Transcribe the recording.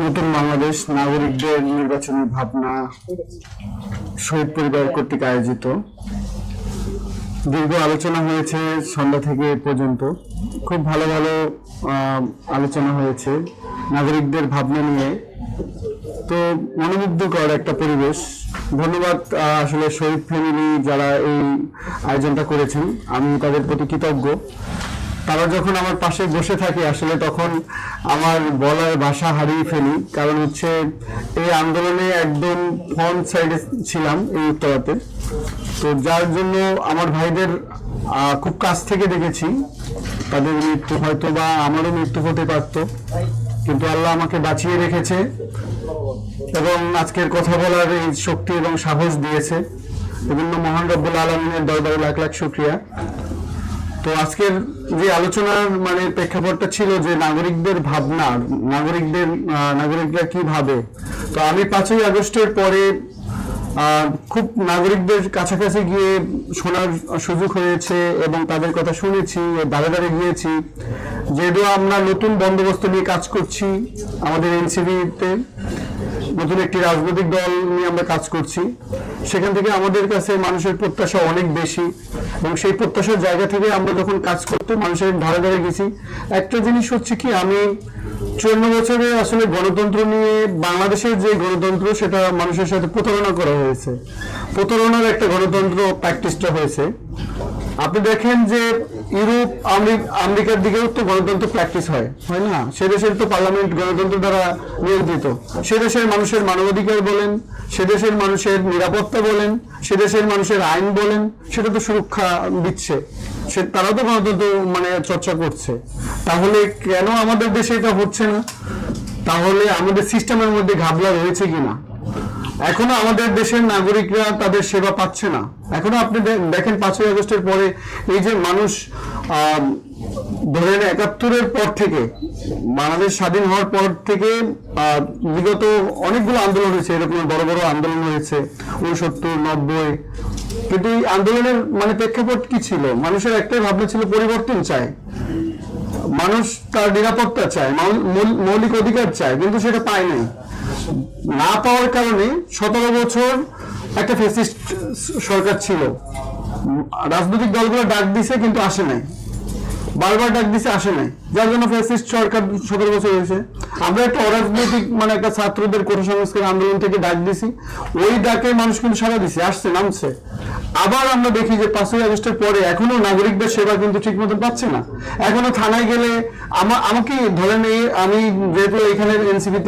নতুন বাংলাদেশ নাগরিকদের নির্বাচনী ভাবনা শহীদ পরিবার কর্তৃক আয়োজিত দীর্ঘ আলোচনা হয়েছে সন্ধ্যা থেকে পর্যন্ত। খুব ভালো ভালো আলোচনা হয়েছে নাগরিকদের ভাবনা নিয়ে। তো মনোমুগ্ধকর একটা পরিবেশ। ধন্যবাদ আসলে শহীদ ফ্যামিলি যারা এই আয়োজনটা করেছেন, আমি তাদের প্রতি কৃতজ্ঞ। তারা যখন আমার পাশে বসে থাকে আসলে তখন আমার বলার ভাষা হারিয়ে ফেলি, কারণ হচ্ছে এই আন্দোলনে একদম ফ্রন্ট সাইডে ছিলাম এই উত্তরাতে। তো যার জন্য আমার ভাইদের খুব কাছ থেকে দেখেছি। তাদের মৃত্যু হয়তো বা আমারও মৃত্যু হতে পারত, কিন্তু আল্লাহ আমাকে বাঁচিয়ে রেখেছে এবং আজকের কথা বলার এই শক্তি এবং সাহস দিয়েছে। বিভিন্ন মহান রব্বুল আলামিনের দরবারে লাখ লাখ শুকরিয়া। তো আজকের যে আলোচনার প্রেক্ষাপটটা ছিল যে নাগরিকদের ভাবনা, নাগরিকরা কি ভাবে। তো আমি 5ই আগস্টের পরে খুব নাগরিকদের কাছাকাছি গিয়ে শোনার সুযোগ হয়েছে এবং তাদের কথা শুনেছি, দাঁড়ে দাঁড়িয়ে গিয়েছি। যেহেতু আমরা নতুন বন্দোবস্ত নিয়ে কাজ করছি, আমাদের এনসিপিতে নতুন একটি রাজনৈতিক দল নিয়ে আমরা কাজ করছি, সেখান থেকে আমাদের কাছে মানুষের প্রত্যাশা অনেক বেশি এবং সেই প্রত্যাশার জায়গা থেকে আমরা যখন কাজ করতে মানুষের ধারে ধারে গেছি। একটা জিনিস হচ্ছে কি, আমি 54 বছরে আসলে গণতন্ত্র নিয়ে, বাংলাদেশের যে গণতন্ত্র সেটা মানুষের সাথে প্রতারণা করা হয়েছে, প্রতারণার একটা গণতন্ত্র প্র্যাকটিসটা হয়েছে। আপনি দেখেন যে ইউরোপ, আমেরিকার দিকেও তো গণতন্ত্র প্র্যাকটিস হয় না? সে দেশের তো পার্লামেন্ট গণতন্ত্র দ্বারা নিয়ন্ত্রিত। সে দেশের মানুষের মানবাধিকার বলেন, সে দেশের মানুষের নিরাপত্তা বলেন, সে দেশের মানুষের আইন বলেন, সেটা তো সুরক্ষা দিচ্ছে। তারা তো গণতন্ত্র চর্চা করছে। তাহলে কেন আমাদের দেশে এটা হচ্ছে না? তাহলে আমাদের সিস্টেমের মধ্যে ঘাবলা রয়েছে কিনা? এখনো আমাদের দেশের নাগরিকরা তাদের সেবা পাচ্ছে না। এখনো আপনি দেখেন 5ই আগস্টের পরে এই যে মানুষ ধরেন 71-এর পর থেকে, বাংলাদেশ স্বাধীন হওয়ার পর থেকে বিগত অনেকগুলো আন্দোলন হয়েছে, এরকম বড় বড় আন্দোলন হয়েছে 69, 90। কিন্তু এই আন্দোলনের প্রেক্ষাপট কি ছিল? মানুষের একটাই ভাবনা ছিল, পরিবর্তন চায়, মানুষ তার নিরাপত্তা চায়, মৌলিক অধিকার চায়, কিন্তু সেটা পায় নাই। না পাওয়ার কারণে 17 বছর একটা ফ্যাসিস্ট সরকার ছিল। রাজনৈতিক দলগুলো ডাক দিছে কিন্তু আসে নাই, বারবার ডাক দিছে, আসে নাই, যার জন্য ফ্যাসিস্ট সরকার 17 বছর হয়েছে। আমরা একটা অরাজনৈতিক একটা ছাত্রদের কোটা সংস্কার আন্দোলন থেকে ডাক দিছি, ওই ডাকে মানুষ কিন্তু সাড়া দিছে, আসছে, নামছে। আবার আমরা দেখি যে 5ই আগস্টের পরে এখনো নাগরিকদের সেবা কিন্তু ঠিক মতো পাচ্ছে না। এখনো থানায় গেলে আমাকে ধরেন, আমি যেহেতু এখানে এনসিপিতে